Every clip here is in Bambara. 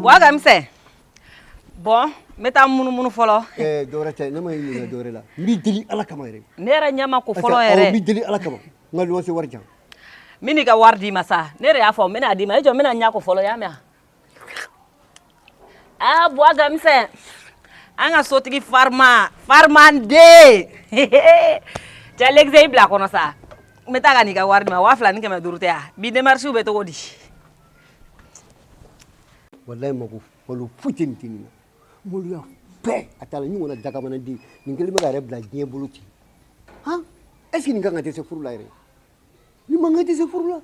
Waga mse. Bon, meta munu folo. Dorete, ne ma yini dorela. Mi deli ala kama yere. Nera nyama ko folo yere. Mi deli ala kama. Ngal wose warjan. Mini ka wardi masa. Nere ya fo mena di ma ejo mena nya ko folo ya me. Ah, waga mse. Anga sotigi farmande. Ja l'exemple la kono sa. Meta ga ni ka wardi ma wa fla ni ke ma durute ya. Bi demarche be to godi. Wallahi mako folo futin tinina. Moluya pe atala ni wona daga mana di ningeli ma gare bla dien buluti. Ha? Est-ce que ninga ngate se furu la ire? Ni mangate se furu la.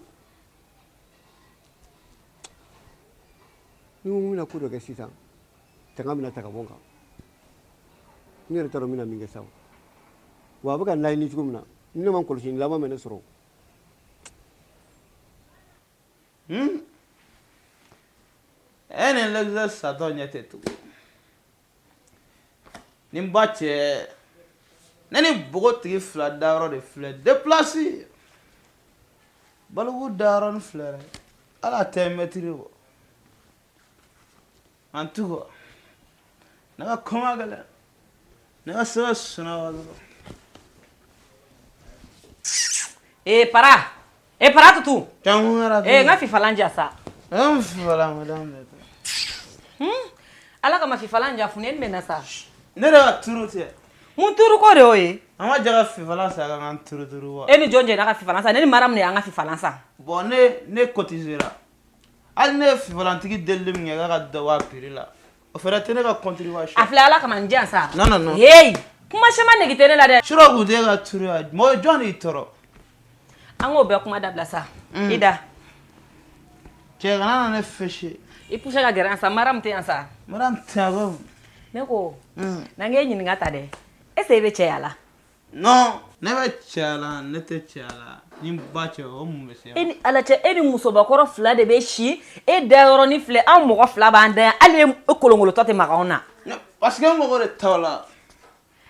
Ni mumina kudo ke sisa. Tanga mina taka bonga. Ni retaro mina minga saw. Wa baka nay ni tugumna. Ni man ko sin lama mena soro. Ene l'exercice ça donne tout. Nimbache nani bogoti fla daro de fle déplacer. Balu daro n fle ala temetri. En tout cas. Na koma gala. Na so suna wado. Para tutu. Tamara. Ngafi falanja sa. Voilà madame. Ala kama fifalanja funen mena sa. Nera turute. Mun turu ko de oye. Ama jaga fifalansa ga turu wa. Eni jonje na ka fifalansa, neni maram ne anga fifalansa. Bon ne cotisera. Al ne fifalantigi delim nga ga dawa pirila. O fera tene ga contribution. Afla ala kama ndia sa. Non. Hey, kuma shema ne gitene la de. Shiro gude ga turu mo Johnny toro. Ango be kuma dabla sa. Ida. Che gana ne feshi. Ipusha ga geran sa maram te ansa. Maram tabo. Neko. Nange nyini ngata de. Ese be cheala. Non, ne be chala, ne te chala. Nimbache o mumese. Eni ala che eni musoba koro fla de be shi e dayoro ni fle an mo fla banda ale e kolongolo tote magaona. Parce que mo gore tawla.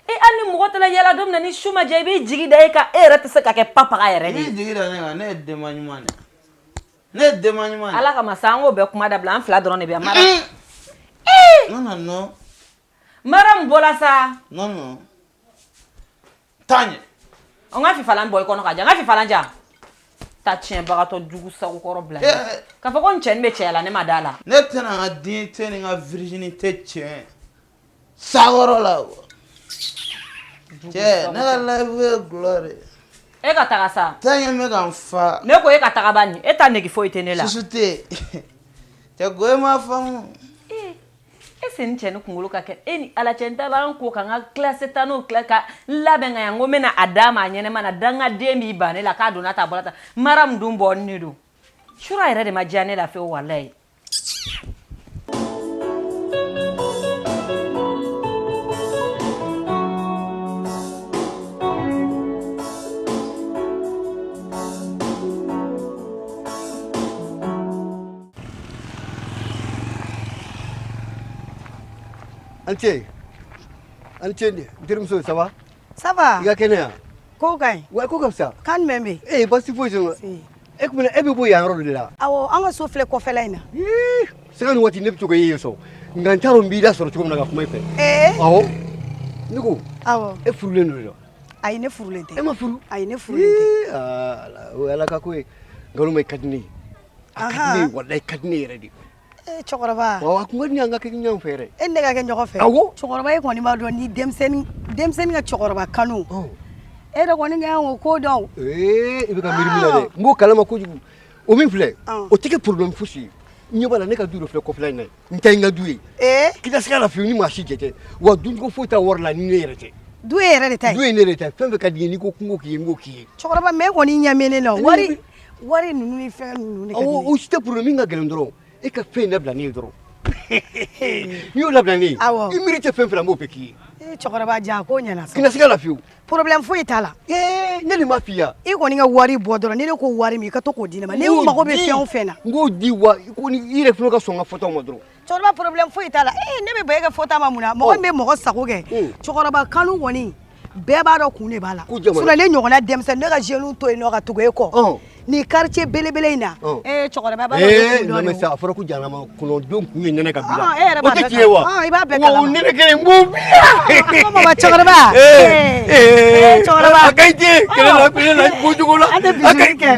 E ani mo tala yala dom na ni shuma jebe jigi dai ka e rata se ka ke papa ga yere Ni jigi da ne de manyumane. Ne de manyumane. Ala ka masango be kuma da blan fla drone be mara. Non. Maram bola sa. Non. Tanya. On a fi falan boy kono ka ja, fi falan ja. Ta tien barato dugu sa ko ro blan. Ka fa kon chen be chela ne madala. Ne tena adin tena nga virginité tien. Sagoro la. Che, na la glory. E ka taga sa. Tanya me kan fa. Ne ko e ka taga bani, e ta ne ki fo itene la. Susute. Te go ma famu. Ese nche no kungulu ka ke eni ala chenta ban ko kanga classe tano ka labenga yango mena adama nyene mana danga demi bane la ka donata bolata maram dumbo nidu shura ira de majane la fe wallahi Anche, dirumso, ça va? Ça va? Il y a quelqu'un? Kokai. Ouais, quoi comme ça? Kan membe. Eh, parce qu'il faut que et que et puis boy en rôle là. Awo anga souffle ko felaina. C'est quand on ne peut pas y eso. Ngantaro mbida soro tuko na kuma ife. Awo. Niko. Awo. E furule no lo. Ay ne furulente. E ma furu. Ay ne furulente. Ala ka ko galu mai kadni. Akadni wallahi kadni ready. Chokoraba. Wa ko ngani anga ke nyam fere. En ne ga ke nyoko fe. Awo. Chokoraba e ko ni ma do ni demsen ga chokoraba kanu. E do ko ni ga ko do. Ibe ka mirimila de. Ngo kalama ko jugu. O min fle. O tike problem fusi. Nyobala ne ka duro fle ko fle ne. Ntai nga duye. Kita skala fi ni ma shi jete. Wa dun ko fota warla ni ne yerete. Duye yere de tay. Duye ne de tay. Fembe ka dini ko kungo ki ngo ki. Chokoraba me ko ni nyamene no. Wari nunu ni fe nunu ni ka. O site problem nga gelendro. E ka fe ne bla ni dro. Yo la bla ni. I mérite fe fla mo peki. Chokoraba ja ko nyana sa. Kina skala fi. Problem fo itala. Ne le mafia. I ko ni nga wari bodoro ne ko wari mi ka to ko dina ma. Ne ko mako be fe on fe na. Ngo di wa ko ni ire flo ka so nga foto mo dro. Chokoraba problem fo itala. Ne be be ka foto ma muna. Mo be mo sako ge. Chokoraba kanu woni. Bɛɛ b'a dɔn kun de b'a la. Sinon ne ɲɔgɔnna denmisɛnnin ne ka jeunes to yen nɔ ka tugu e kɔ. ni quartier belebele in na cɛkɔrɔba b'a non mais ça fɔra ko janama kɔnɔdenw kun ye nɛnɛ ka bila e yɛrɛ b'a o tɛ tiɲɛ wa i b'a bɛɛ kalama wa nɛnɛ kelen b'o bila mama cɛkɔrɔba cɛkɔrɔba a ka ɲi ten kɛlɛ la kojugu la an tɛ bisiri kɛ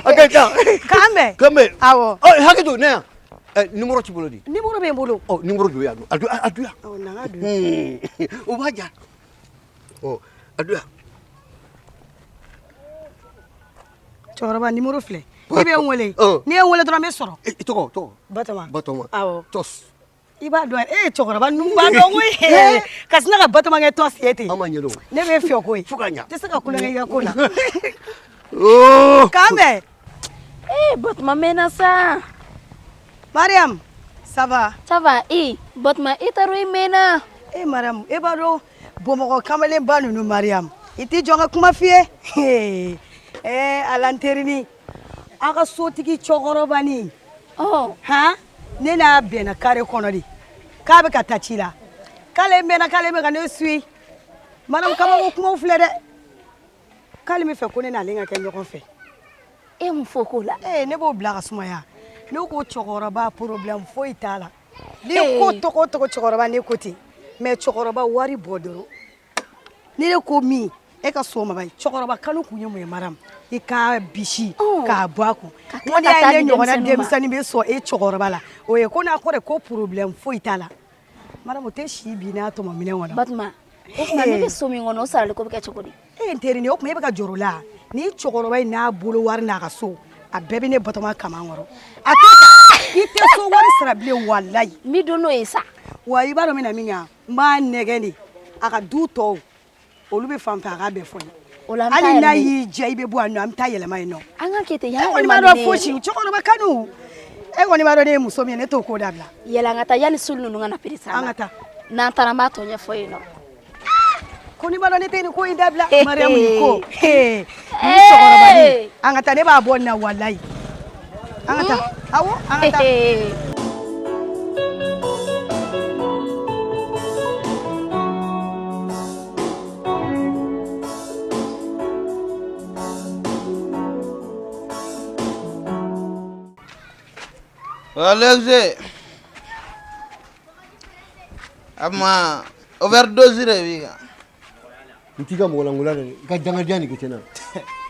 a ka ɲi tan kan bɛn awɔ hakɛ to ne yan numéro t'i bolo di numéro bɛ n bolo numéro do yan a do yan n'an ka don o b'a ja a do yan cɛkɔrɔba numéro filɛ i bɛ n wele n'i ye n wele dɔrɔn n bɛ sɔrɔ i tɔgɔ Batɔma awɔ tos i b'a dɔn cɛkɔrɔba ninnu b'a dɔn koyi ka sina ka Batɔma kɛ tɔsi ye ten an ma ɲɛdɔn ne bɛ fɛ koyi fo ka ɲa tɛ se ka kulonkɛ i ka ko la kan bɛn Batɔma mɛnna sa. Mariam ça va Batɔma i t'a dɔn i mɛnna. Mariam e b'a dɔn Bamakɔ kamalenba ninnu Mariam i t'i jɔ n ka kuma f'i ye Ala n terini a ka sotigi cɛkɔrɔba nin han ne n'a bɛnna carré kɔnɔ de k'a bɛ ka taa ci la k'ale mɛnna k'ale bɛ ka ne suit Mariam kabako kumaw filɛ dɛ k'ale bɛ fɛ ko ne n'ale ka kɛ ɲɔgɔn fɛ e mun fɔ k'o la ne b'o bila ka sumaya ne ko cɛkɔrɔba problème foyi t'a la ni ko tɔgɔ o tɔgɔ cɛkɔrɔba ne ko ten mais cɛkɔrɔba wari bɔ dɔrɔn ni ne ko min e ka so ma ye cɛkɔrɔba kanu kun ye mun ye Mariam i ka bisi k'a bɔ a kun ko n'i y'a ye ne ɲɔgɔnna denmisɛnnin bɛ sɔn e cɛkɔrɔba la o ye ko n'a kɔ de ko problème foyi t'a la Mariam o tɛ si bi n'a tɔmɔ minɛn kɔnɔ Batɔma o tuma ne bɛ so min kɔnɔ o sarali ko bɛ kɛ cogo di e n teri ni o tuma e bɛ ka jɔrɔ o la ni cɛkɔrɔba in n'a bolo wari n'a ka so a bɛɛ bɛ ne Batɔma kaman kɔrɔ a to ta i tɛ so wari sara bilen walayi n b'i don n'o ye sa wa i b'a dɔn n bɛna min kɛ n b'a nɛgɛn de a ka du tɔw olu bɛ fan fɛ a k'a bɛɛ fɔ n ye o la hali n'a y'i diya i bɛ bɔ yan nɔ an bɛ taa yɛlɛma yen nɔ an ka kɛ ten e kɔni b'a dɔn fosi cɛkɔrɔba kanu e kɔni b'a dɔn ne ye muso min ye ne t'o ko dabila yɛlɛ an ka taa yanni sulu ninnu ka na peresa an ka taa n'an taara n b'a tɔ ɲɛfɔ yen nɔ ko n'i b'a dɔn ne tɛ nin ko in dabila Mariam nin ko ni cɛkɔrɔba nin an ka taa ne b'a bɔ nin na walayi an ka taa awɔ an ka taa Alexe ama overdose de b'i kan n t'i ka mɔgɔ langola dɛ i ka dangadenya nin kɛ ten na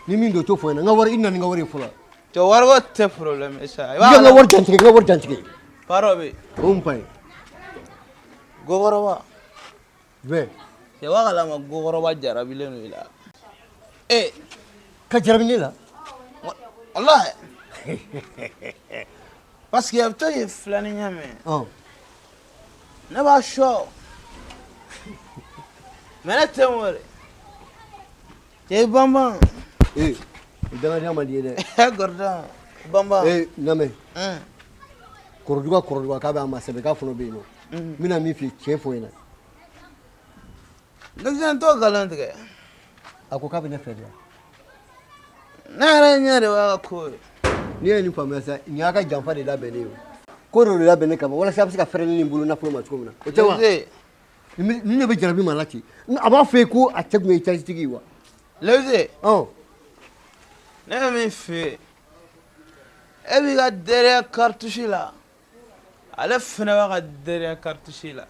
ni min don to fɔ n ɲɛna n ka wari i na ni n ka wari ye fɔlɔ cɛ wariko tɛ problème sa i ka n ka wari jantigɛ n ka wari jantigɛ paro bɛ o n pa ye gokɔrɔba bɛɛ cɛ b'a kalama gokɔrɔba jarabilen don i la ka jarabi ne la walahi parce que a bɛ to k'i filani ɲɛ mɛn ne b'a sɔ mais ne tɛ n wele cɛ i banban o dangadenya man di ye dɛ gɔrɔdɔn banban lamɛn kɔrɔduga k'a bɛ an ma sɛbɛn k'a fana bɛ yen nɔ n bɛna min f'i ye tiɲɛ fɔ ɲɛna denmisɛnnin t'o nkalon tigɛ a ko k'a bɛ ne fɛ de wa ne yɛrɛ ɲɛ de b'a ka ko ye n'i ye nin faamuya sa nin y'a ka janfa de labɛnnen ye ko dɔ de labɛn ne kama walasa a bɛ se ka fɛrɛ ne ni n bolo nafolo ma cogo min na o tɛ wa ni ne bɛ jarabi ma la ten a b'a fɔ ye ko a cɛ tun ye cɛsitigi ye wa Lewise ne bɛ min f'i ye e b'i ka teriya cartouche la ale fana b'a ka teriya cartouche la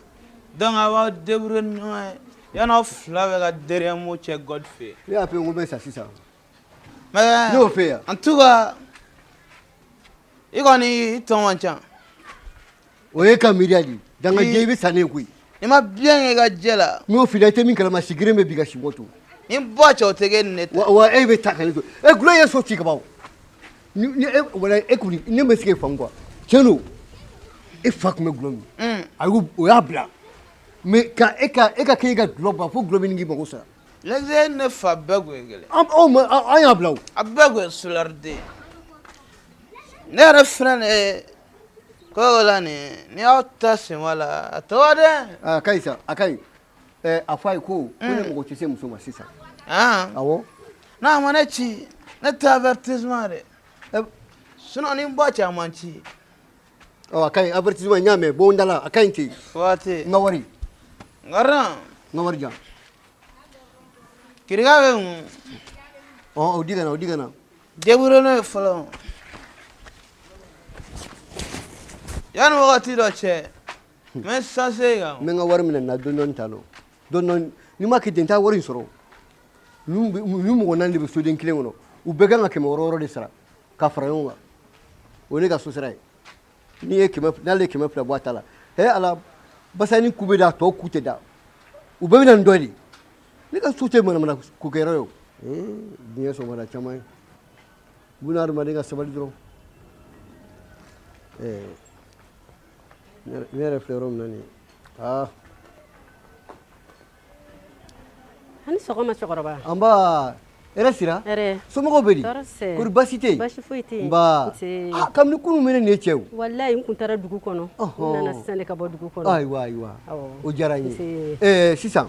donc a b'aw débrouiller ni ɲɔgɔn ye yan'aw fila bɛ ka teriya mo cɛ God fɛ ne y'a fɛ n ko bɛ sa sisan mais ne y'o fɛ yan en tout cas i kɔni i tɔn man ca o ye ka miiriya de ye dangadenya i bɛ sa ne ye koyi i ma bien kɛ i ka jɛ la n y'o f'i la i tɛ min kalama sigilen bɛ bi ka si bɔ to ni bɔ cɛ o tɛ kɛ ne ta wa e bɛ taa ka ne to gulɔ ye so ci ka ban wala e kɔni ne ma se k'e faamu quoi tiɲɛ don e fa tun bɛ gulɔ min a y'o o y'a bila mais ka e ka kɛ e ka gulɔ ban fo gulɔ bɛ nin k'i mago sara Lewise ne fa bɛɛ tun ye kelen an y'a bila o a bɛɛ tun ye solariden ne yɛrɛ filɛ nin ye ko la nin ni y'aw ta senwa la a tɔgɔ dɛ a ka ɲi sa a ka ɲi a fɔ a ye ko ne mago tɛ se muso ma sisan awɔ n'a ma ne ci ne tɛ avertissement dɛ sinon ni n bɔ cɛ a man ci a ka ɲi avertissement n y'a mɛn bon dala a ka ɲi ten waati n ka wari ngaran n ka wari jan kirika bɛ mun o di ka na débrouille no folo yan wakati do che mais ça c'est ga men ga war min na don tano don ni ma ke denta warin soro lu mo nan de so den kile ngono u be ga ke mo roro de sara ka farayonga woni ga so sara ni e ke ma na le ke ma fla boatala he ala basani kube da to kute da u be nan doli ni ga so te mana ku gero yo ni so mara chamai bunar ma ga sabali dro nere flerom nani hani sogoma chokoroba amba era sira ere somogo beri torse kur basite bashi fuiti mba kam ni kunu mene ne chew wallahi in kuntara dugu kono nana sisane ka bo dugu kono aywa o jarani sisan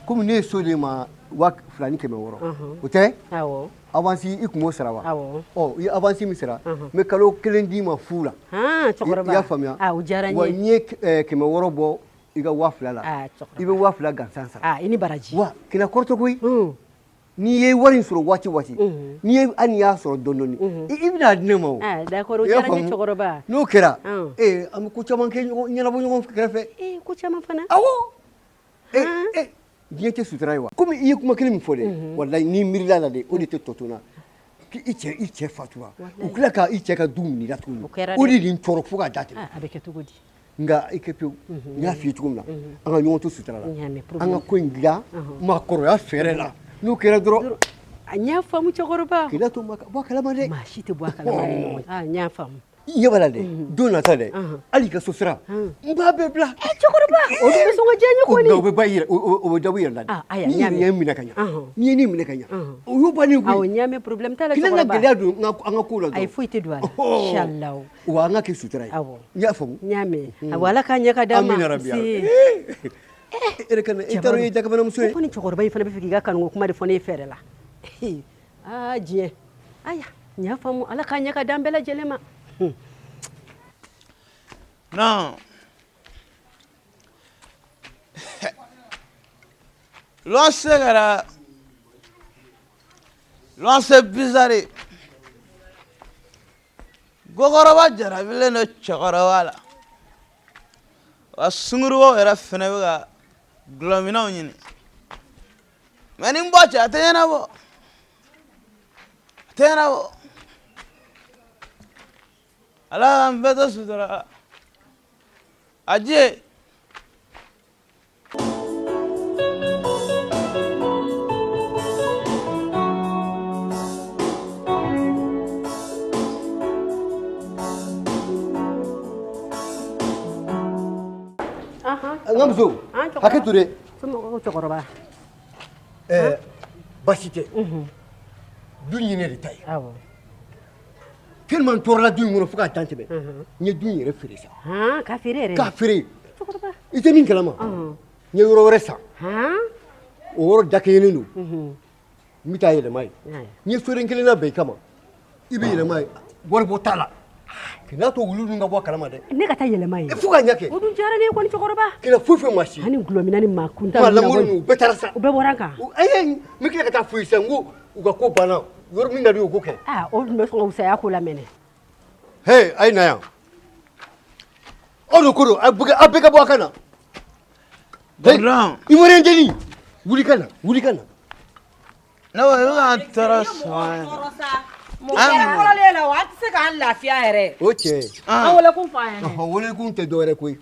comme ne sole ma wak flani keme woro ote awo avanci ikumo sarawa awo i avanci mi sara me kalo kelendi ma fula chokoroba ya famia awo jarani wa nye keme woro bo iga wafla la ibe wafla gansan sara ini baraji wa kina korto koy ni ye warin soro wati ni ye an ya soro dondoni ibina dinemo da ko jarani chokoroba no kera am ku chaman ke nyana bo nyon krefe ku chaman fana awo diete sutraiwa comme iye kuma kele mi fole wallahi ni mirila la de o de totona ki iche fatwa ukula ka iche ka dumni la tunu o di din toro fuga date abeke tugudi nga ikepe ya fi tugumna anga nyonto sutrala anga ko ngira makoro ya ferela no kera dro anya famu chokoroba kila to maka bo kala mare mashite bo kala mare anya famu yebala de dona tale ali ka sosra mbabe bla chokoroba o do so ngajenye ko ni o be bayira o dawo yalla ni nyami na kanya ni mi na kanya o yo bani ko o nyame problem tala chokoroba kila na gele anga kula do ay fuite do inshallah wa anga ke sutra ya famu nyame wala kanya ka dama si ere kana itaro daga bana muso ko ni chokoroba ifana be fikiga kan kuma de fone fere la je aya nya famu ala kanya ka dambela jelema non l'on se bizarre gogoroba jarabile no chokoroba la asunguru era fenega glomina nyini mani mbocha atena bo ala mbeto sudara aje ngamzo haketure sumo chokoroba basite dunyine de tay awo tellement torla duny ngono fuka tantebe nye duny re fere sa ka fere ka fere chokoroba ite min kalama nye yoro resa o woro dakene no mita yele mai nye fere ngele na be kama ibe yele mai bor botala kina to wulu nga bo kalama de ne ka ta yele mai fuka nyake o dun jara ne ko ni chokoroba kina fufe mashi hani glomina ni makunta ma lamuru betarasa ube boranka ayen mikile ka ta fuise ngo uga ko bana yor min ngari ugo ke o dun be so usaya ko lamene hey ay na ya ono kuro abega bo kana Dran imore njeni wuli kana no yo antara so mo kera ko le la wa se kan lafiya yere oche wala kun fa ya wala kun te dore koy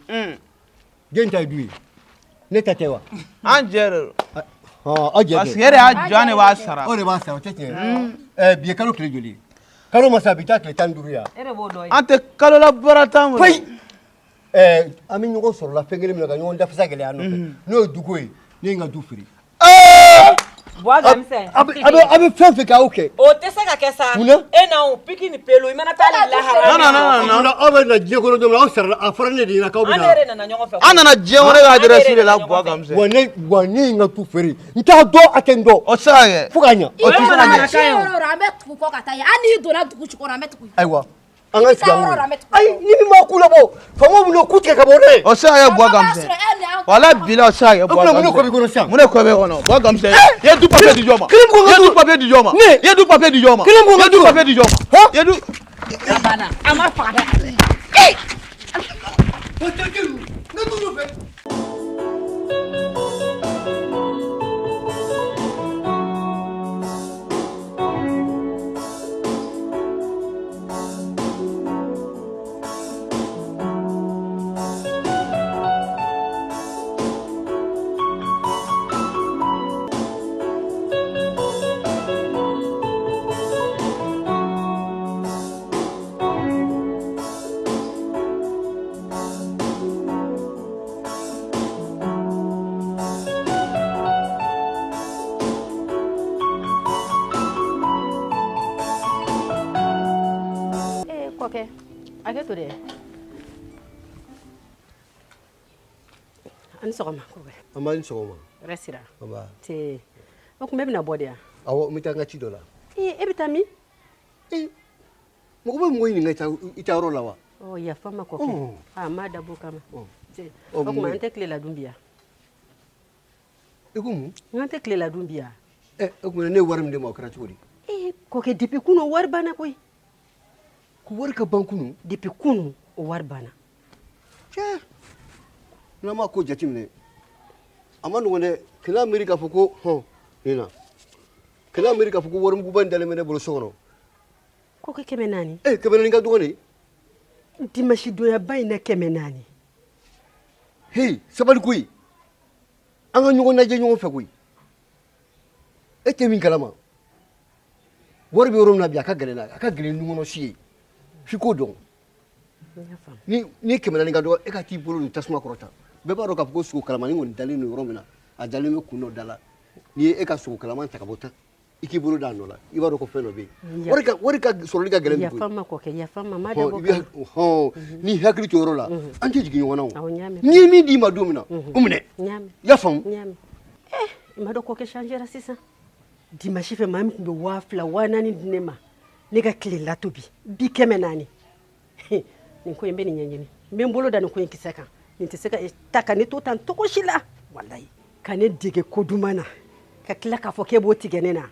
genta duyi ne tatewa anjero aje asiyere ajane wa sara ore ba sa oche biye kalo kle joli kalo masabita kle tanduria ere bo doy ante kalo la baratam fay ami ñugo soro la fengele mi ga ñon def sagele anu no dugoy ni nga du firi abe fɛn fɛ k'aw kɛ o tɛ se ka kɛ sa e n'anw piki ni pelo i mana taa lahara non aw bɛ na diɲɛ kɔnɔ don min aw sarala a fɔra ne de ɲɛna k'aw bɛ na an yɛrɛ nana ɲɔgɔn fɛ an nana diɲɛ kɔnɔ ka adresse de la bɔ ka misɛn wa ne ye n ka tu feere n t'a dɔn a tɛ n dɔn o tɛ se ka kɛ fo k'a ɲa an bɛ tugu kɔ ka taa yen hali n'i donna dugu jukɔrɔ an bɛ tugu ayiwa an ka sigi an kɔrɔ ayi ni min ma ku labɔ faama bɛ n'o ku tigɛ ka bɔ ne o se ka kɛ buwa gamsɛn wala bila o se ka kɛ buwa gamsɛn mun de ko b'i kɔnɔ sisan mun de ko b'e kɔnɔ buwa gamsɛn ye du papier di jɔn ma kelen mun ye ka du papier di jɔn ma ye du papier di jɔn ma kelen mun ka ye du papier di jɔn ma ye du Bana, a ma faga dɛ. o tɛ kelen ne t'olu fɛ. Kɔkɛ, hakɛ to dɛ. A ni sɔgɔma kɔkɛ. an b'a ni sɔgɔma. Rɛsira. Baba. Tee. O kun bɛ bɛna bɔ de yan. awɔ n bɛ taa n ka ci dɔ la. E bɛ taa min? mɔgɔ bɛ mɔgɔ ɲininka i taa yɔrɔ la wa. Yafa ma kɔkɛ. A ma dabɔ kama. O kuma an tɛ tilela dun bi yan. i ko mun. N tɛ tilela dun bi yan. o kuma ne ye wari min d'e ma o kɛra cogo di. Kɔkɛ depuis kunun wari banna koyi. ko wari ka ban kunun. Depuis kunun o wari banna. cɛ n'an ma ko jateminɛ a ma nɔgɔn dɛ kɛnɛ miiri k'a fɔ ko hɔn nin na kɛnɛ miiri k'a fɔ ko warimuguba in dalen bɛ ne bolo so kɔnɔ. Kɔkɛ 400. 400 ka dɔgɔ de. Dimanche donyaba in na 400. hei sabali koyi an ka ɲɔgɔn lajɛ ɲɔgɔn fɛ koyi e tɛ min kalama wari bɛ yɔrɔ min na bi a ka gɛlɛn ni kɔnɔ si ye f'i k'o dɔn ni 400 ka dɔgɔ e ka t'i bolo nin tasuma kɔrɔ tan bɛɛ b'a dɔn k'a fɔ ko sogo kalamani kɔni dalen don yɔrɔ min na a dalen bɛ kun dɔ da la n'i ye e ka sogo kalaman ta ka bɔ tan i k'i bolo d'a nɔ la i b'a dɔn ko fɛn dɔ bɛ yen wari ka sɔrɔli ka gɛlɛn bi koyi. yafa ma kɔkɛ yafa ma ma dabɔ kama. n'i hakili to yɔrɔ la an tɛ jigin ɲɔgɔn na o n'i ye min d'i ma don min na o minɛ i y'a faamu. i ma dɔn kɔkɛ changera sisan dimanche fɛ maa min tun bɛ 2000 4000 di ne ma ne ka tile latobi bi 400. nin ko in bɛ nin ɲɛɲini n bɛ n bolo da nin ko in kisɛ kan nin tɛ se ka ta ka ne to tan cogo si la walayi ka ne dege ko duman na ka tila k'a fɔ k'e b'o tigɛ ne na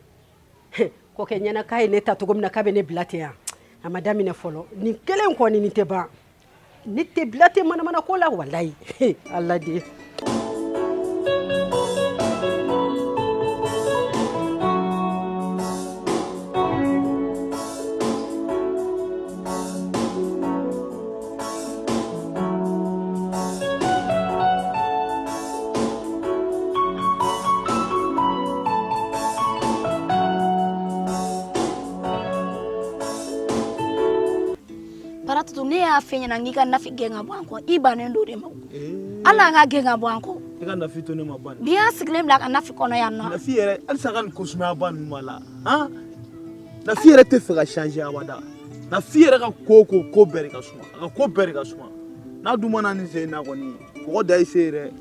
kɔkɛ ɲɛna k'a ye ne ta cogo min na k'a bɛ ne bila ten yan a ma daminɛ fɔlɔ nin kelen kɔni nin tɛ ban ne tɛ bila ten manamana ko la walayi ala de. Baratutu ne y'a fɛ ɲɛna n'i ka nafi gɛn ka bɔ an kɔ i bannen don de ma ala an ka gɛn ka bɔ an kɔ i ka nafi to ne ma ban bi an sigilen bila ka nafi kɔnɔ yan nɔ nafi yɛrɛ halisa ka nin ko sumaya ba ninnu b'a la han nafi yɛrɛ tɛ fɛ ka changer abada nafi yɛrɛ ka ko bɛɛ de ka suma a ka ko bɛɛ de ka suma n'a dun mana nin se na kɔni mɔgɔ da i se yɛrɛ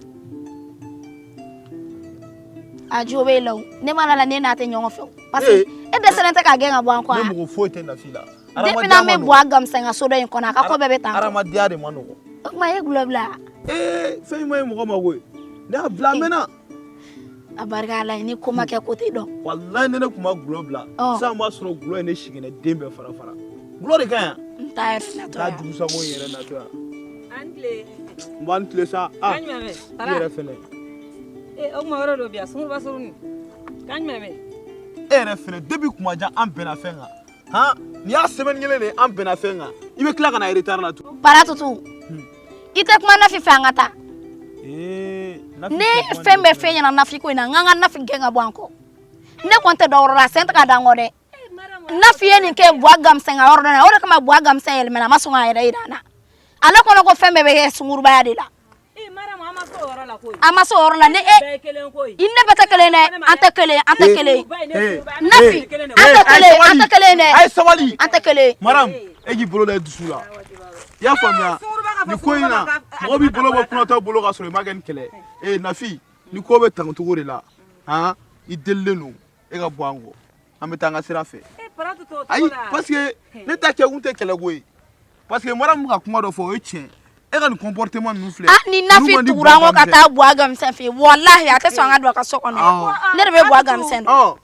a jo bɛ la o ne ma la ne n'a tɛ ɲɔgɔn fɛ o parce que e dɛsɛlen tɛ ka gɛn ka bɔ an kɔ ne yan mɔgɔ foyi tɛ nafi la depuis n'an bɛ bɔ a gamisa ka so dɔ in kɔnɔ a ka ko bɛɛ bɛ tan adamadenya de ma nɔgɔ o tuma e gulɔ bila fɛn in ma ye mɔgɔ ma koyi ne y'a bila a mɛnna a barika ala ye ni ko ma kɛ ko tɛ dɔn walayi ne kun ma gulɔ bila sisan b'a sɔrɔ gulɔ ye ne siginɛ den bɛɛ fara fara gulɔ de ka ɲi n t'a yɛrɛ finɛ to n'a yan dugusago in yɛrɛ natɔ yan An tile. n b'a ni tile sa Kan jumɛn bɛ? i yɛrɛ fɛnɛ O kuma yɔrɔ dɔ bɛ yan sunkuruba suruni. Kan jumɛn bɛ? e yɛrɛ fɛnɛ depuis kuma jan an bɛnna fɛn kan han nin y'a semaine kelen de ye an bɛnna fɛn kan i bɛ tila ka na retard la tun Baratutu i tɛ kuma nafi fɛ an ka taa ne fɛn bɛɛ fɛn ɲɛna nafi ko in na n ka nafi gɛn ka bɔ an kɔ ne kɔni tɛ dɔ yɔrɔ la sen tɛ ka da n kɔ dɛ nafi ye nin kɛ buwa gamisɛn ka yɔrɔ dɔ la o de kama buwa gamisɛn yɛlɛmɛna a ma sɔn k'a yɛrɛ yira an na ale kɔnɔ ko fɛn bɛɛ bɛ kɛ sungurubaya de la a ma se o yɔrɔ la ni e i ne bɛ tɛ kelen dɛ an tɛ kelen an tɛ kelen nafi an tɛ kelen an tɛ kelen dɛ a ye sabali an tɛ kelen madame e k'i bolo da i dusu la i y'a faamuya nin ko in na mɔgɔ b'i bolo bɔ kunatɔ bolo ka sɔrɔ i ma kɛ ni kɛlɛ nafi ni ko bɛ tan cogo de la han i delilen don e ka bɔ an kɔ an bɛ taa an ka sira fɛ ayi parce que ne ta kɛ kun tɛ kɛlɛ ko ye parce que mara mu ka kuma dɔ fɔ o ye tiɲɛ e ka nin comportement ninnu filɛ ni nafi tugura n ko ka taa buwa gamisɛn fɛ yen wallahi a tɛ sɔn an ka don a ka so kɔnɔ ne de bɛ buwa gamisɛn dɔn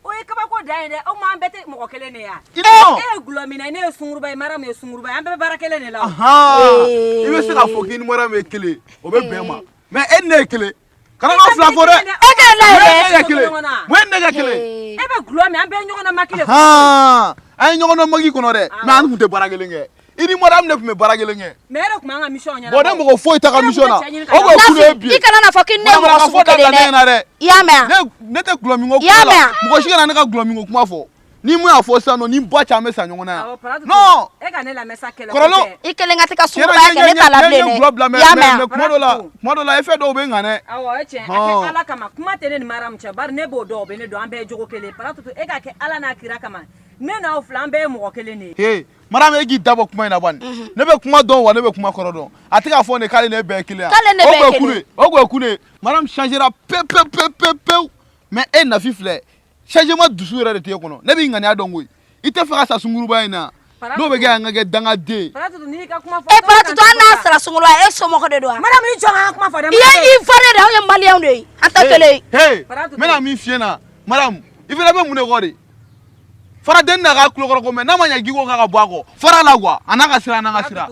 o ye kabako da ye dɛ aw m'an bɛɛ tɛ mɔgɔ kelen de ya e ye gulɔ min na ne ye sunguruba ye Mariam ye sunguruba ye an bɛɛ bɛ baara kelen de la i bɛ se k'a fɔ k'i ni Mariam ye kelen o bɛ bɛn ma mais e ni ne ye kelen kana n'aw fila fɔ dɛ e kɛ la ye kelen mun ye ne kɛ kelen e bɛ gulɔ min an bɛɛ ɲɔgɔn na maki de an ye ɲɔgɔn dɔn maki kɔnɔ dɛ mais an tun tɛ baara kelen kɛ i ni Mariam de tun bɛ baara kelen kɛ mais e de tun b'an ka mission ɲɛnabɔ bon ne mɔgɔ foyi t'a ka mission na o bɛ kule ye bi i kana na fɔ k'i ne ye mɔgɔ sugu kelen dɛ i y'a mɛn ne tɛ gulɔ min ko kuma la mɔgɔ si kana ne ka gulɔ min ko kuma fɔ ni mun y'a fɔ sisan nɔ ni ba caman bɛ sa ɲɔgɔn na yan non e ka ne lamɛn sa kɛlɛ kɔrɔlɔ i kelen ka tɛ ka sunguruba kɛ ne t'a la bilen dɛ i y'a mɛn kuma dɔ la e fɛn dɔw bɛ ŋa dɛ awɔ o ye tiɲɛ a kɛ Ala kama kuma tɛ ne ni Mariam cɛ bari ne b'o dɔn o bɛ ne dɔn an bɛɛ ye jogo kelen Paratutu e ka kɛ Ala n'a kira kama ne n'aw fila an bɛɛ ye mɔgɔ kelen de ye Mariam e k'i dabɔ kuma in na bani ne bɛ kuma dɔn wa ne bɛ kuma kɔrɔ dɔn a tɛ k'a fɔ ne k'ale ne bɛɛ ye kelen ye o tun ye kun ye Mariam changera pewu mais e Nafi filɛ changement dusu yɛrɛ de t'e kɔnɔ ne b'i ŋaniya dɔn koyi i tɛ fɛ ka sa sunguruba in na n'o bɛ kɛ an ka kɛ dangaden Paratutu n'i ka kuma fɔ Paratutu an n'a sara sunguruba e somɔgɔ de don wa Mariam i jɔ an ka kuma fɔ dɛ i ye i fa de anw ye maliyɛnw de ye an tɛ kelen ye n bɛna min f'i ɲɛna Mariam i fana bɛ mun de kɔ de fara den n'a ka kulokɔrɔ ko mɛ n'a ma ɲɛ k'i ko k'a ka bɔ a kɔ fara la quoi a n'a ka sira n'an ka sira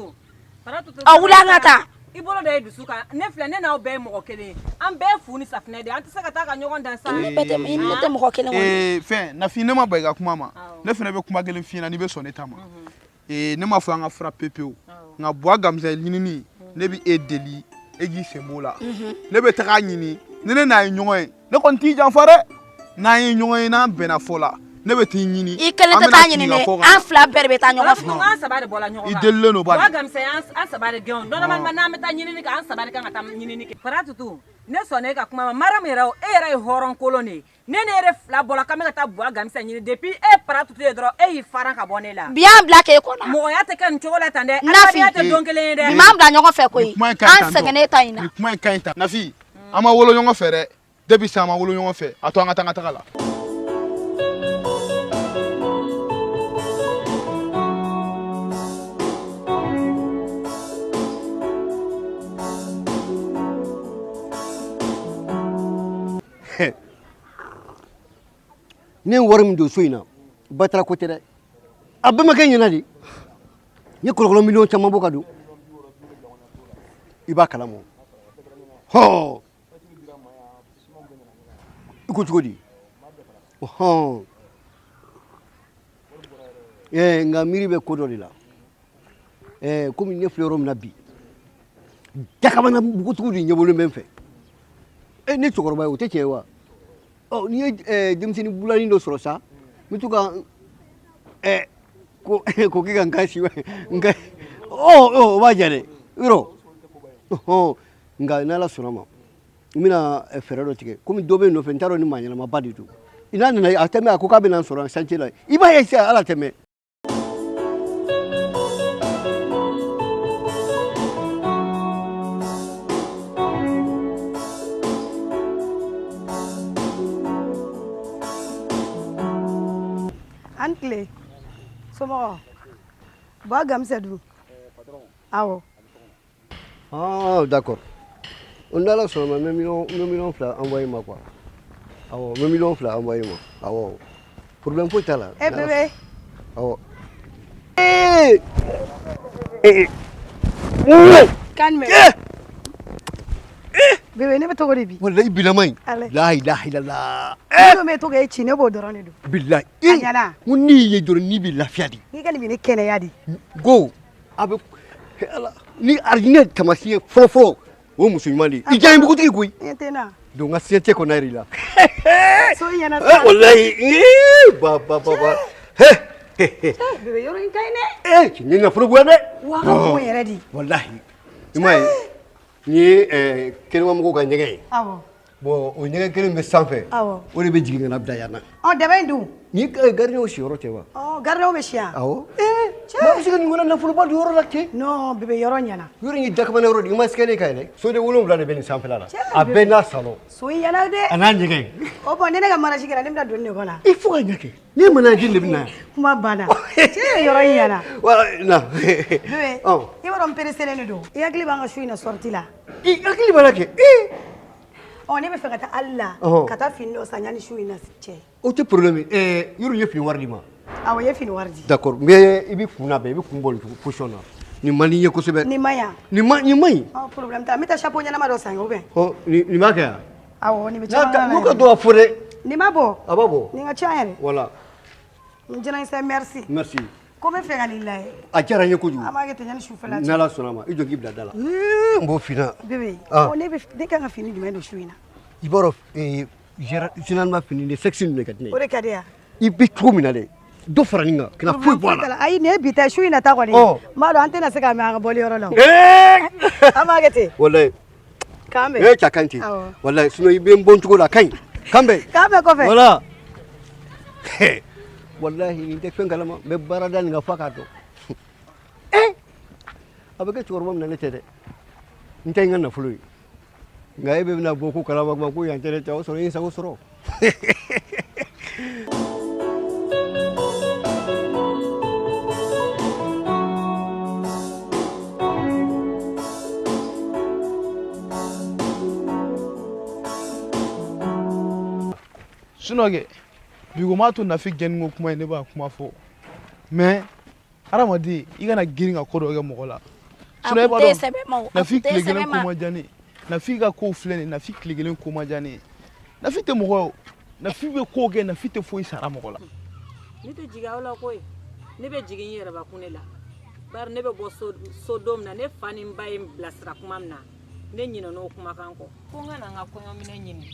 wuli an ka taa i bolo da ye dusu kan ne filɛ ne n'aw bɛɛ ye mɔgɔ kelen ye an bɛɛ ye fu ni safinɛ de an tɛ se ka taa ka ɲɔgɔn dan sa ne tɛ mɔgɔ kelen kɔni fɛn Nafi ne ma ba i ka kuma ma ne fana bɛ kuma kelen f'i ɲɛna n'i bɛ sɔn ne ta ma ne m'a fɔ an ka fara pepewu nka buwa gamisɛn ɲinini ne bɛ e deli e k'i sen b'o la ne bɛ taga ɲini ni ne n'a ye ɲɔgɔn ye ne kɔni t'i janfa dɛ n'an ye ɲɔgɔn ye n'an bɛnna fɔ la ne bɛ t'i ɲini i kelen tɛ taa ɲini dɛ an fila bɛɛ de bɛ taa ɲɔgɔn fɛ an saba de bɔra ɲɔgɔn kan i delilen don bani buwa gamisɛn an saba de gɛn normalement n'an bɛ taa ɲinini kɛ an saba de kan ka taa ɲinini kɛ Paratutu ne sɔnna e ka kuma ma Mariam yɛrɛ e yɛrɛ ye hɔrɔn kolon de ye ne yɛrɛ fila bɔra k'an bɛ ka taa buwa gamisɛn ɲini depuis e Paratutu ye dɔrɔn e y'i faran ka bɔ ne la bi y'an bila k'e kɔnɔ mɔgɔya tɛ kɛ nin cogo la tan dɛ Nafi adamadenya tɛ don kelen ye dɛ bi m'an bila ɲɔgɔn fɛ koyi an sɛgɛnnen ta in na ni kuma in ka ɲi tan Nafi an ma wolo ɲɔgɔn fɛ dɛ depuis sisan an ma wolo ɲɔgɔn fɛ a to an ka taa an ka taga la ne ye wari min don so in na batara ko tɛ dɛ a bɛɛ ma kɛ ɲɛna de n ye kɔlɔkɔlɔ miliyɔn caman bɔ ka don i b'a kalama hɔn i ko cogo di hɔn nka miiri bɛ ko dɔ de la komi ne filɛ yɔrɔ min na bi dakabana bugutugu de ɲɛbɔlen bɛ n fɛ ne cɛkɔrɔba ye o tɛ tiɲɛ ye wa n'i ye denmisɛnnin bulani dɔ sɔrɔ sa n bɛ to ka ko k'i ka n ka si n ka o b'a diya dɛ yɔrɔ nka n'ala sɔnna ma n bɛna fɛɛrɛ dɔ tigɛ komi dɔ bɛ yen nɔfɛ n t'a dɔn ni maa ɲɛnamaba de don i n'a nana a tɛmɛ a ko k'a bɛna n sɔrɔ chantier la i b'a ye sisan ala tɛmɛ an tile somɔgɔ buwa gamisɛn dun awɔ d'accord n n'ala sɔnna ma n bɛ miliyɔn fila envoyé ma quoi awɔ n bɛ miliyɔn fila envoyé ma awɔ problème foyi t'a la bébé awɔ kan mɛ bébé ne bɛ togo de bi wallahi bilama in Ale. la ilaha illallah ne don bɛ to k'e ci ne b'o dɔrɔn de don billahi a ɲɛna n ko n'i ye dɔrɔn n'i bɛ lafiya de n'i ka nin bɛ ne kɛnɛya di go a bɛ ala ni alijinɛ tamasiyɛn fɔlɔfɔlɔ o ye muso ɲuman de ye i diya n bugutigi koyi e tɛ na donc n ka siɲɛ tɛ kɔnɔ yɛrɛ la so ɲɛna sa wallahi ba bébé yɔrɔ in ka ɲi dɛ ni nafolo goya dɛ wa ka bon yɛrɛ di wallahi i m'a ye nin ye kɛnɛmamɔgɔw ka ɲɛgɛn ye awɔ bon o ɲɛgɛn kelen bɛ sanfɛ awɔ o de bɛ jigin ka na bila yan na ɔ dɛbɛ in dun ni gardien o siyɔrɔ tɛ wa gardien bɛ siyan awɔ maa bɛ se ka nin kɔnɔ nafoloba don yɔrɔ la ten non bébé yɔrɔ ɲɛna yɔrɔ in ye dakamana yɔrɔ de i ma sikɛlen ka yɛlɛ soden 7 de bɛ nin sanfɛla la a bɛɛ n'a salon so ɲɛna dɛ a n'a ɲɛgɛn o bon ne ka maraji kɛra ne bɛna don ne kɔnɔ il faut ka ɲɛ ne mana ji de bɛ na kuma banna cɛ yɔrɔ in ɲɛna wala na bébé i b'a dɔn n pereselen de don i hakili b'an ka su in na sortie la i hakili b'a la kɛ ne bɛ fɛ ka taa ali la ka taa fini dɔ san yanni su in na cɛ o tɛ problème yɔrɔ ye fini wari di ma awɔ i ye fini wari di d'accord mais i bɛ kun labɛn i bɛ kun bɔ position na nin man di n ye kosɛbɛ nin ma ɲi nin ma ɲi problème t'a la n bɛ taa chapeau ɲɛnama dɔ san ou bien nin b'a kɛ yan awɔ nin bɛ caman na n'o ka dɔn a fɔ dɛ nin ma bɔ a b'a bɔ nin ka ca yɛrɛ voilà n jɛna i merci merci ko n bɛ fɛ ka nin lajɛ a diyara n ye kojugu an b'a kɛ ten yanni sufɛla cɛ n'ala sɔnna ma i jɔ k'i bila da la n b'o finna bébé ne kan ka fini jumɛn don su in na i b'a dɔn généralement fini de sexe ninnu de ka di ne ye o de ka di yan i bɛ cogo min na dɛ dɔ fara nin kan kana foyi bɔ a la ayi nin ye bi ta su in na ta kɔni n b'a dɔn an tɛna se ka mɛn an ka bɔli yɔrɔ la an b'a kɛ ten walayi kan bɛ cɛ ka ɲi ten walayi sinon i bɛ n bɔ cogo la a ka ɲi kan bɛ kɔfɛ voilà walahi nin tɛ fɛn kalama n bɛ baara da nin kan f'a k'a dɔn a bɛ kɛ cɛkɔrɔba min na ne tɛ dɛ n tɛ n ka nafolo ye nka e bɛ bɛna bɔ ko kalama kuma ko yan tɛ ne tɛ o sɔrɔ i ye sago sɔrɔ Sunɔgɛ bigo m'a to Nafi gɛnni ko kuma ye ne b'a kuma fɔ mais hadamaden i kana girin ka ko dɔ kɛ mɔgɔ la sinon e b'a dɔn Nafi tile kelen ko ma diya ne ye Nafi ka kow filɛ nin ye Nafi tile kelen ko ma diya ne ye Nafi tɛ mɔgɔ ye o Nafi bɛ ko kɛ Nafi tɛ foyi sara mɔgɔ la ne tɛ jigin aw la koyi ne bɛ jigin n yɛrɛbakun de la bari ne bɛ bɔ so don min na ne fa ni n ba ye n bilasira kuma min na ne ɲinɛna o kumakan kɔ ko n ka na n ka kɔɲɔminɛ ɲini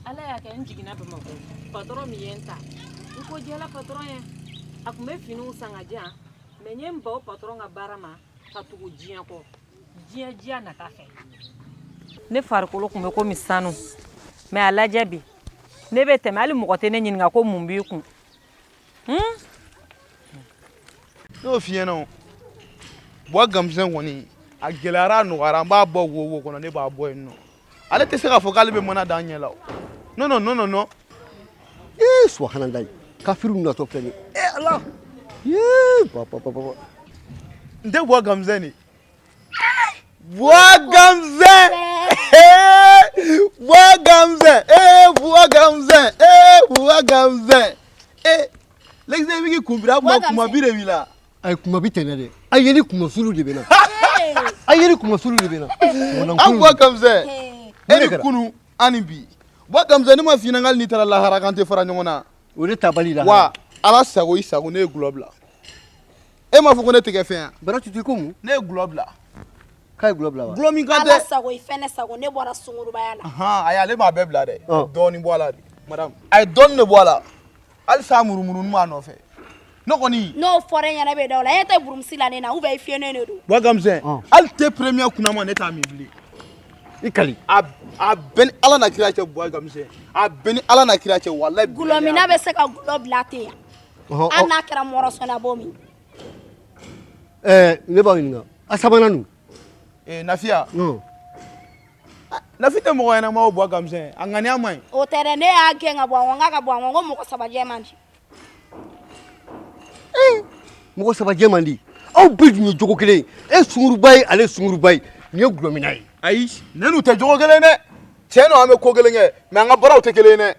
ala y'a kɛ n jiginna Bamakɔ patron min ye n ta n ko jɛla patron ye a tun bɛ finiw san ka di yan mais n ye n ban o patron ka baara ma ka tugu diɲɛ kɔ diɲɛ nata fɛ ne farikolo tun bɛ komi sanu mais a lajɛ bi ne bɛ tɛmɛ hali mɔgɔ tɛ ne ɲininka ko mun b'i kun n'o f'i ɲɛna o Buwa Gamzɛn kɔni a gɛlɛyara a nɔgɔyara an b'a bɔ wo kɔnɔ ne b'a bɔ yen nɔ ale tɛ se k'a fɔ k'ale bɛ mana d'an ɲɛ la o non subhanallah kafiru natɔ filɛ nin ye ala papa n tɛ Buwa Gamzɛn de Buwa Gamzɛn Buwa Gamzɛn l'exemple bɛ k'i kunbiri a kuma bi de b'i la a kuma bi tɛnɛ dɛ a ye ni kuma sulu de bɛ na a ye ni kuma sulu de bɛ na an Buwa Gamzɛn e ni kunu ani bi Buwa Gamzɛn ne ma f'i ɲɛna hali n'i taara lahara k'an tɛ fara ɲɔgɔn na o de tabali la wa ala sago i sago ne ye gulɔ bila e m'a fɔ ko ne tɛ kɛ fɛn yan bara tutu ko mun ne ye gulɔ bila k'a ye gulɔ bila wa gulɔ min kan tɛ ala sago i fɛnɛ sago ne bɔra sungurubaya la ayi ale m'a bɛɛ bila dɛ dɔɔnin bɔ a la de madame a ye dɔɔnin de bɔ a la hali sa murumuru m'a nɔfɛ ne kɔni n'o fɔra e ɲɛna bɛ da o la e tɛ burumusi la ne na ou bien i fiyɛnen de don Buwa Gamzɛn hali tɛ premier kunna ma ne t'a min bilen i kali a bɛɛ ni ala na kira cɛ Buwa Gamzɛn a bɛɛ ni ala na kira cɛ walayi gulɔmina bɛ se ka gulɔ bila ten yan hali n'a kɛra mɔrɔsɔnna b'o min ne b'aw ɲininka a sabanan dun Nafiya Nafi tɛ mɔgɔ ɲɛnama o Buwa Gamzɛn a ŋaniya man ɲi o tɛ dɛ ne y'a gɛn ka bɔ a kɔ n k'a ka bɔ a kɔ n ko mɔgɔ saba jɛ man di mɔgɔ saba jɛ man di aw bɛɛ dun ye jogo kelen ye e sunguruba ye ale sunguruba ye nin ye gulɔmina ye ayi ne n'u tɛ jogo kelen dɛ tiɲɛ don an bɛ ko kelen kɛ mais an ka baaraw tɛ kelen ye dɛ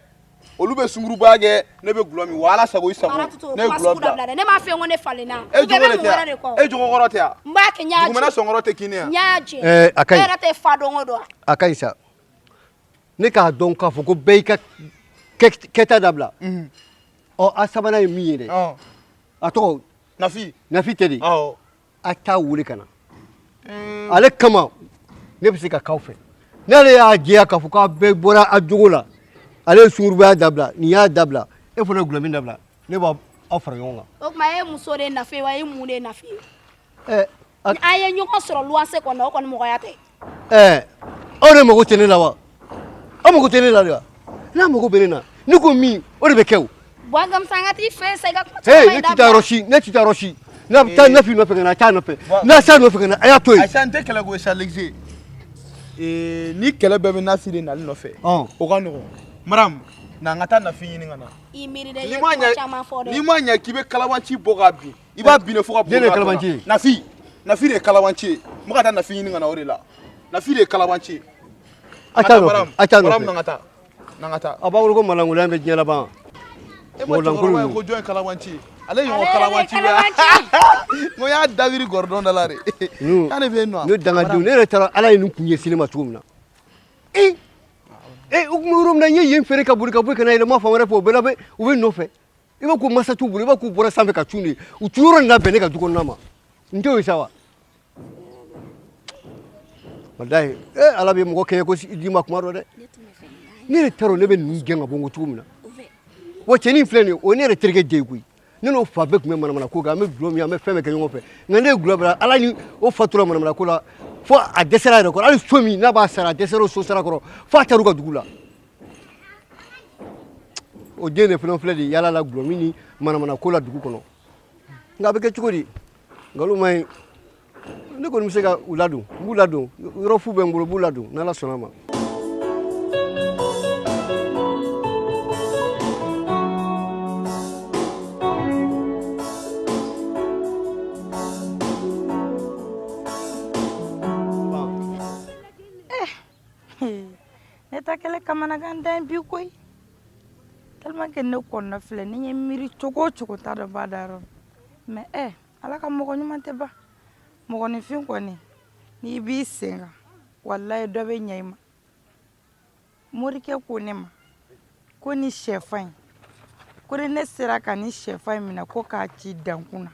olu bɛ sunguruba kɛ ne bɛ gulɔ min wa ala sago i sago ne ye gulɔ bila ne m'a fɛ ko ne falenna e jogo de tɛ yan e jogo kɔrɔ tɛ yan n b'a kɛ n y'a dugumɛnɛ sɔnkɔrɔ tɛ kini yan n y'a jɛ a ka e ɲi yɛrɛ tɛ fa dɔn o dɔn wa a ka ɲi sa ne k'a dɔn k'a fɔ ko bɛɛ y'i ka kɛta dabila a sabanan ye min ye dɛ a tɔgɔ Nafi tɛ de a t'a wele ka na ale kama ne bɛ se ka k'aw fɛ n'ale y'a jɛya k'a fɔ k'a bɛɛ bɔra a jogo la ale ye sungurubaya dabila nin y'a dabila e fana ye gulɔmin dabila ne b'aw fara ɲɔgɔn kan o tuma e ye muso de Nafi ye wa e ye mun de Nafi ye an ye ɲɔgɔn sɔrɔ luwanse kɔnɔ o kɔni mɔgɔya tɛ aw de mago tɛ ne la wa aw mago tɛ ne la de wa n'a mago bɛ ne na ne ko min o de bɛ kɛ o Bwagam sangati fe sega kuma Hey, ne tita roshi. Na ta na fi no fe na ta no fe. Na sa no fe na aya to. Aisha nte kala go shalexé. Ni kala bebe na fi na no fe. O ka no. Maram na ngata na fi ni ngana. Imiri de ye chama fo de. Ni manya kibe kalawanchi boga bi. Iba bi ne fo ka boga. Kalawanchi. Na fi de kalawanchi. Mo ka ta na fi ni ngana ore la. Na fi de kalawanchi. Acha Maram na ngata. Aba ko malangula be nyala ba. Mo langulu ko join kalawanchi. Ale yo kalawanchi. Mo ya David Gordon dalare. Kane be no. No danga du ne retara ala yin kunye sinema tumna. Umurum na yin fere ka buri kana ile ma famare po bela be u be no fe. Iba ku masa tu buri ba ku bora sambe ka tuni. U turo na bene ka duko nama. Ndio isawa. Wallahi ala be mo ke ko di ma kumaro de. Ne retaro ne be nu genga bongo tumna. Wo cheni fleni o ne retrege de gui. Nino fa be kuma mana ko ga me glomi ya me feme ke nyongo fe. Ngane globra ala ni o fatura mana ko la fo a desera ko ala somi na ba sara desero so sara ko fa taru ka dugula. O dene fleni yala la glomi ni mana ko la dugu kono. Nga be ke chukodi. Ngalu mai ne ko misega uladu, buladu, ro fu be ngulu buladu na la sonama. Neta kele kamana ganda bi koy tellement que ne konna fle ni miri chogo ta do badaro mais ala ka mo ko nyumante ba mo ko ni fin ko ni bi senga wallahi do be nyayma morike ko ne ma ko ni chefan ko ne sera ka ni chefan mina ko ka ci dankuna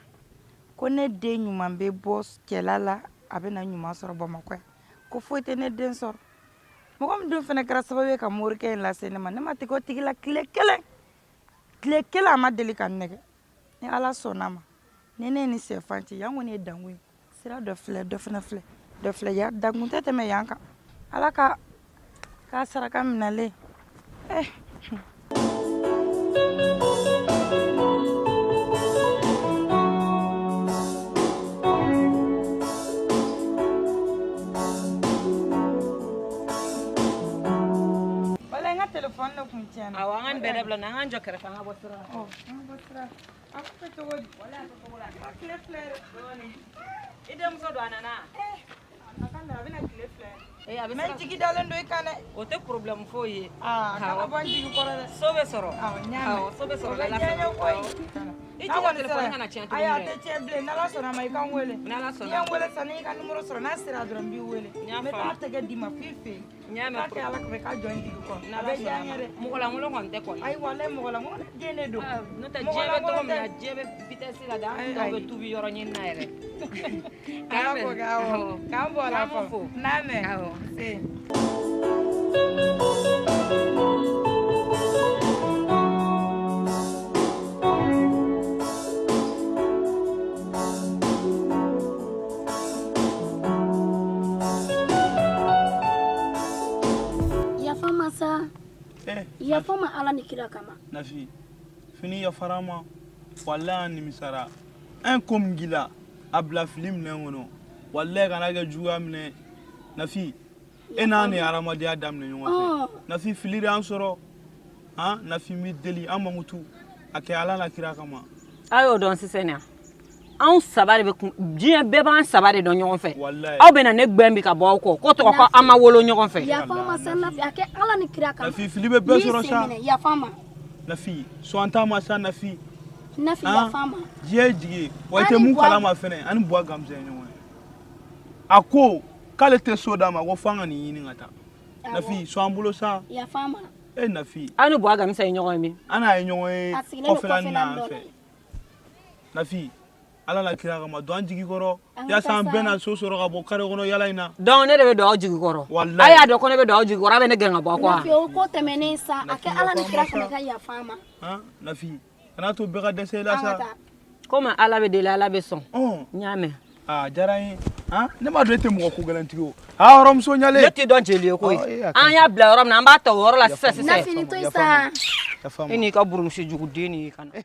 ko ne de nyuma be boss kelala abena nyuma soro ba makoy ko foite ne den soro mogom dun fene kra sababe ka morike la senema ne mate ko tigila kile kele ma deli kan nege ni ala sonama nene ni sefanti yango ni dangwe sira do fle ya dangunte teme yanka ala ka saraka minale telephone no kumtiana awangan bedabla nangan jokere fanga bosra bosra akpe to wala to idem so do anana akanda abina clefle abina men jigi dalen do ikane o te problem fo ye kala ban jigi korale sobe soro nyame sobe soro la iti ko telefone kana chentu aya te cheble na la sona mai kan wele na la sona yan wele sani kan numero soro na sira drum bi wele me ta tege di ma fifi nyame ko ala ko ka join di ko na be jangere mugola ngulo ngonte ko ay wale mugola ngone jene do no ta jebe to mi jebe vitesse la da do tu bi yoro nyin naire ka ko gawo ka bo la fo na me si ya fama ala ni kira kama nafi fini ya farama walla ni misara en kom gila abla film ne ngono walla kana ga juwa mne nafi enani aramadi adam ne nyonga nafi filiri ansoro nafi mi deli amamutu ake ala na kira kama ayo don sisenia an sabari be diɲɛ bɛɛ b'an sabari dɔn ɲɔgɔn fɛ aw bɛna ne gbɛn bi ka bɔ aw kɔ ko tɔgɔ ko an ma wolo ɲɔgɔn fɛ yafama salafi a kɛ ala ni kira kama nafi fili bɛ bɛɛ sɔrɔ sa yafama nafi soanta ma sa nafi yafama diɲɛ jigi wa tɛ mun kalama fɛnɛ ani buwa gamsɛ ɲɔgɔn ye a ko k'ale tɛ so d'a ma ko f'an ka nin ɲini ka taa nafi so an bolo sa yafama nafi an ni buwa gamsɛ ye ɲɔgɔn ye min an n'a ye ɲɔgɔn ye kɔfɛla nin na an fɛ nafi ala la kira kama don jigi kɔrɔ yasa an bɛɛ na so sɔrɔ ka bɔ kare kɔnɔ yala in na donc ne de bɛ don aw jigi kɔrɔ a y'a dɔn ko ne bɛ don aw jigi kɔrɔ a bɛ ne gɛn ka bɔ a kɔ wa ko tɛmɛnen sa a kɛ ala ni kira kama ka yafa ma nafi kana to bɛɛ ka dɛsɛ la sa komi ala bɛ deli ala bɛ sɔn n y'a mɛn diyara n ye ne m'a dɔn e tɛ mɔgɔ ko gɛlɛntigi o hɔrɔmuso ɲalen ne tɛ dɔn jeli ye koyi an y'a bila yɔrɔ min na an b'a ta o yɔrɔ la sisan nafi ni to yen sa yafa e n'i ka burumuso jugu den nin ye ka na